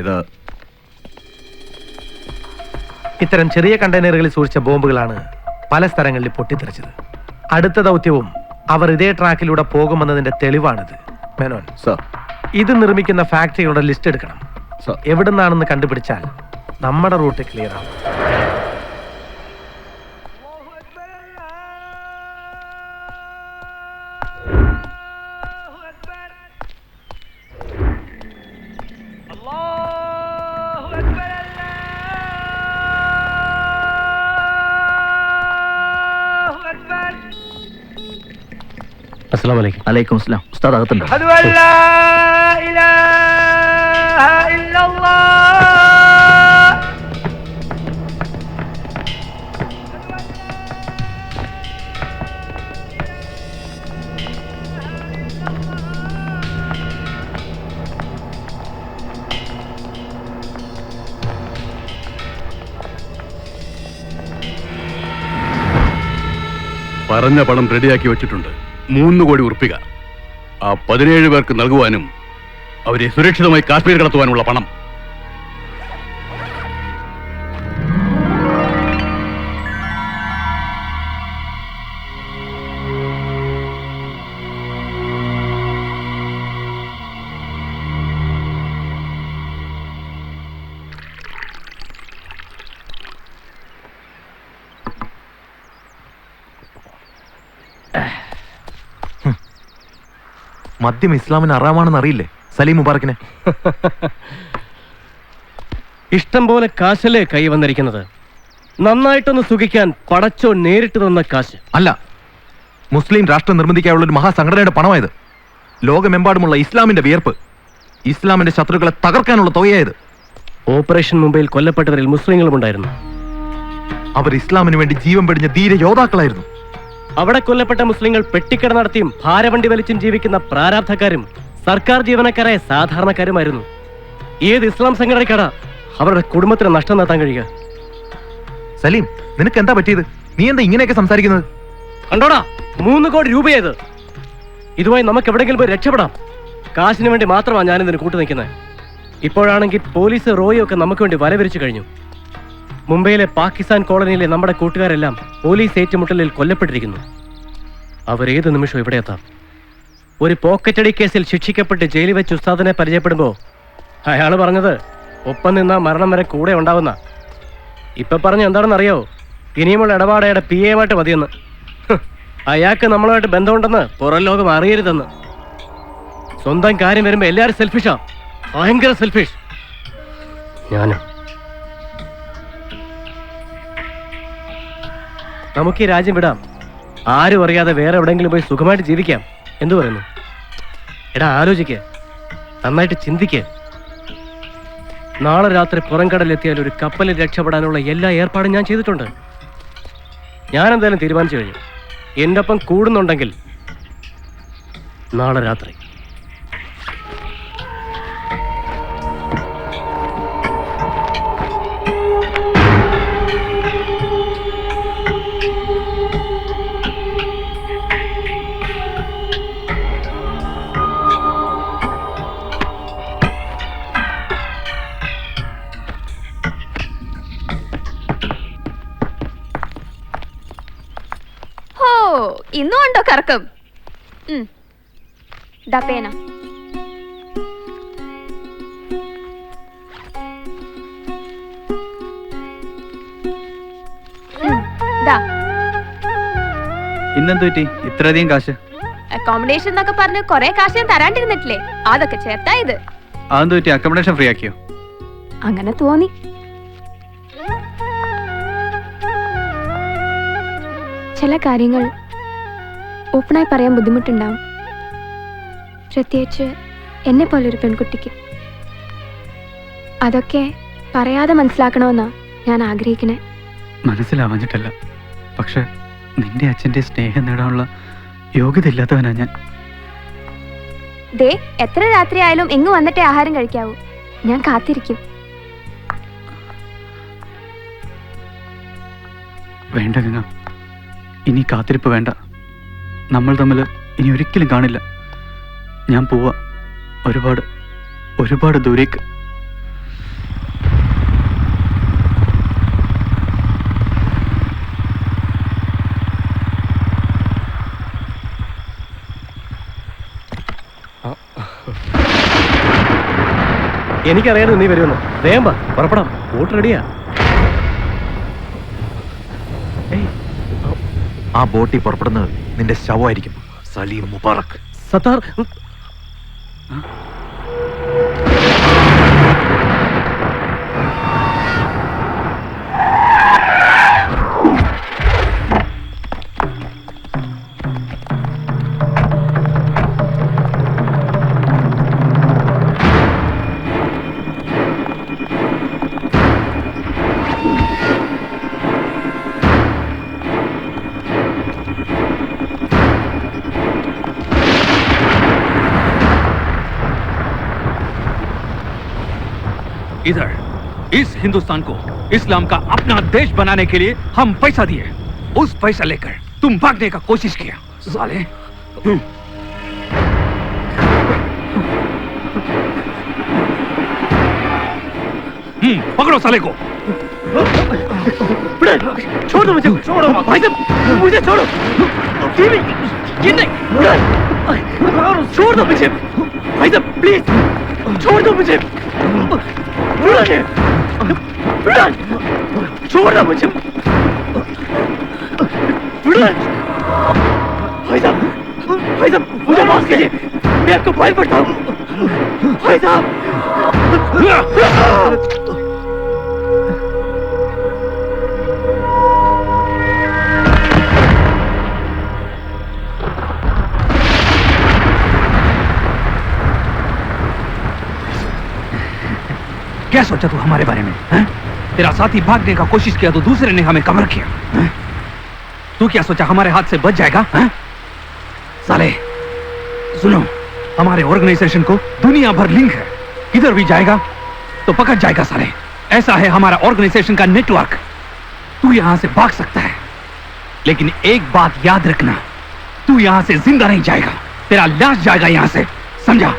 ഇത് ഇത്തരം ചെറിയ കണ്ടെയ്നറുകളിൽ സൂക്ഷിച്ച ബോംബുകളാണ് പല സ്ഥലങ്ങളിൽ പൊട്ടിത്തെറിച്ചത്. അടുത്ത ദൗത്യവും അവർ ഇതേ ട്രാക്കിലൂടെ പോകുമെന്നതിന്റെ തെളിവാണിത്. മേനോൻ, സർ, ഇത് നിർമ്മിക്കുന്ന ഫാക്ടറികളുടെ ലിസ്റ്റ് എടുക്കണം. എവിടുന്നാണെന്ന് കണ്ടുപിടിച്ചാൽ നമ്മുടെ റൂട്ട് ക്ലിയർ ആണ്. അസ്സലാമു അലൈക്കും. അലൈക്കും അസ്സലാം. ഉസ്താദ് അകത്തുണ്ട്. പറഞ്ഞ പണം റെഡിയാക്കി വെച്ചിട്ടുണ്ട്. 3 കോടി ഉറുപ്പിക. ആ 17 പേർക്ക് നൽകുവാനും അവരെ സുരക്ഷിതമായി കാശ്മീർ കടത്തുവാനുള്ള പണം. മദ്യം ഇസ്ലാമിന് ഹറാമാണെന്ന് അറിയില്ലേ സലീം മുബാറക്കിനെ? ഇഷ്ടം പോലെ കാശല്ലേ കൈ വന്നിരിക്കുന്നത്. നന്നായിട്ടൊന്ന് സുഖിക്കാൻ പടച്ചോ നേരിട്ട് തന്ന കാശ് അല്ല, മുസ്ലിം രാഷ്ട്രം നിർമ്മിക്കാനുള്ള ഒരു മഹാസംഘടനയുടെ പണമായത്. ലോകമെമ്പാടുമുള്ള ഇസ്ലാമിന്റെ വിയർപ്പ്, ഇസ്ലാമിന്റെ ശത്രുക്കളെ തകർക്കാനുള്ള തുകയായത്. ഓപ്പറേഷൻ മുംബൈയിൽ കൊല്ലപ്പെട്ടവരിൽ മുസ്ലിങ്ങളും ഉണ്ടായിരുന്നു. അവർ ഇസ്ലാമിന് വേണ്ടി ജീവൻ വെടിഞ്ഞ ധീര യോദ്ധാക്കളായിരുന്നു. അവിടെ കൊല്ലപ്പെട്ട മുസ്ലിങ്ങൾ പെട്ടിക്കട നടത്തിയും ഭാരവണ്ടി വലിച്ചും ജീവിക്കുന്ന പ്രാരാബ്ധക്കാരും സർക്കാർ ജീവനക്കാരായ സാധാരണക്കാരുമായിരുന്നു. ഏത് ഇസ്ലാം സംഘടനക്കാരാ അവരുടെ കുടുംബത്തിന് നഷ്ടം നടത്താൻ കഴിയുക? സലീം, നിനക്ക് എന്താ പറ്റിയത്? നീ എന്താ ഇങ്ങനെയൊക്കെ സംസാരിക്കുന്നത്? കണ്ടോടാ, 3 കോടി രൂപയത്. ഇതുമായി നമുക്ക് എവിടെയെങ്കിലും പോയി രക്ഷപ്പെടാം. കാശിന് വേണ്ടി മാത്രമാണ് ഞാനിതിന് കൂട്ടു നിൽക്കുന്നത്. ഇപ്പോഴാണെങ്കിൽ പോലീസ് റോയും ഒക്കെ നമുക്ക് വേണ്ടി വലവിരിച്ചു കഴിഞ്ഞു. മുംബൈയിലെ പാകിസ്ഥാൻ കോളനിയിലെ നമ്മുടെ കൂട്ടുകാരെല്ലാം പോലീസ് ഏറ്റുമുട്ടലിൽ കൊല്ലപ്പെട്ടിരിക്കുന്നു. അവരേത് നിമിഷവും ഇവിടെ എത്താം. ഒരു പോക്കറ്റടി കേസിൽ ശിക്ഷിക്കപ്പെട്ട് ജയിലിൽ വെച്ച് ഉസ്താദിനെ പരിചയപ്പെടുമ്പോൾ അയാൾ പറഞ്ഞത് ഒപ്പം നിന്ന മരണം വരെ കൂടെ ഉണ്ടാവുന്ന. ഇപ്പൊ പറഞ്ഞ എന്താണെന്നറിയോ? ഇനിയുമുള്ള ഇടപാടയുടെ PA ആയിട്ട് മതിയെന്ന്. അയാൾക്ക് നമ്മളുമായിട്ട് ബന്ധമുണ്ടെന്ന് പുറം ലോകം അറിയരുതെന്ന്. സ്വന്തം കാര്യം വരുമ്പോ എല്ലാവരും സെൽഫിഷാ, ഭയങ്കര സെൽഫിഷ്. ഞാനും. നമുക്ക് ഈ രാജ്യം വിടാം. ആരും അറിയാതെ വേറെ എവിടെയെങ്കിലും പോയി സുഖമായിട്ട് ജീവിക്കാം. എന്തു പറയുന്നു? എടാ, ആലോചിക്ക, നന്നായിട്ട് ചിന്തിക്ക. നാളെ രാത്രി പുറംകടലെത്തിയാൽ ഒരു കപ്പലിൽ രക്ഷപ്പെടാനുള്ള എല്ലാ ഏർപ്പാടും ഞാൻ ചെയ്തിട്ടുണ്ട്. ഞാൻ എന്തായാലും തീരുമാനിച്ചു കഴിഞ്ഞു. എൻ്റെ ഒപ്പം കൂടുന്നുണ്ടെങ്കിൽ നാളെ രാത്രി. ഇന്നും ഉണ്ടോ കറക്കം? പേന. ഇന്നെന്ത് പറ്റി ഇത്രയധികം കാശ്? അക്കോമഡേഷൻ എന്നൊക്കെ പറഞ്ഞ് കൊറേ കാശ് ഞാൻ തരാണ്ടിരുന്നിട്ടില്ലേ, അതൊക്കെ ചേർത്താ ഇത്. അതെന്ത് പറ്റി? അക്കോമഡേഷൻ ഫ്രീ ആക്കിയോ? അങ്ങനെ തോന്നി. ചില കാര്യങ്ങൾ ഓപ്പണായി പറയാൻ ബുദ്ധിമുട്ടുണ്ടാവും, പ്രത്യേകിച്ച് എന്നെ പോലൊരു പെൺകുട്ടിക്ക്. അതൊക്കെ പറയാതെ മനസ്സിലാക്കണമെന്നാ ഞാൻ ആഗ്രഹിക്കണേ. മനസ്സിലാവാഞ്ഞിട്ടല്ല, പക്ഷെ നിന്റെ അച്ഛൻ്റെ സ്നേഹം നേടാനുള്ള യോഗ്യത ഇല്ലാത്തവനാ ഞാൻ. ദേ, എത്ര രാത്രി ആയാലും എങ്ങ് വന്നിട്ടേ ആഹാരം കഴിക്കാവൂ. ഞാൻ കാത്തിരിക്കും. വേണ്ട ഗംഗ, ഇനി കാത്തിരിപ്പ് വേണ്ട. നമ്മൾ തമ്മിൽ ഇനി ഒരിക്കലും കാണില്ല. ഞാൻ പോവാ, ഒരുപാട് ഒരുപാട് ദൂരേക്ക്. എനിക്കറിയാതെ നീ വരുമെന്ന്. വേഗം വാ, പുറപ്പെടാം. ബോട്ട് റെഡിയാ. ആ ബോട്ടിൽ പുറപ്പെടുന്നത് നിന്റെ ശവമായിരിക്കും, സലീം മുബാറക്. സത്താർ, इधर इस हिंदुस्तान को इस्लाम का अपना देश बनाने के लिए हम पैसा दिए। उस पैसा लेकर तुम भागने का कोशिश किया साले। पकड़ो साले को। छोड़ दो मुझे, छोड़ो भाई साहब, मुझे छोड़ो। ये नहीं, छोड़ दो मुझे भाई साहब, प्लीज छोड़ दो मुझे। छोड़ दो मुझे भाई साहब, भाई साहब मुझे माफ कीजिए, मैं आपको फाइल पढ़ता हूँ भाई साहब। क्या सोचा तू हमारे बारे में है? तेरा साथी भागने का कोशिश किया तो दूसरे ने हमें कवर किया है? तू क्या सोचा हमारे हाथ से बच जाएगा है? साले सुनो, हमारे ऑर्गेनाइजेशन को दुनिया भर लिंक है, किधर भी जाएगा तो पकड़ जाएगा साले। ऐसा है हमारा ऑर्गेनाइजेशन का नेटवर्क। तू यहां से भाग सकता है, लेकिन एक बात याद रखना, तू यहां से जिंदा नहीं जाएगा, तेरा लाश जाएगा यहां से, समझा?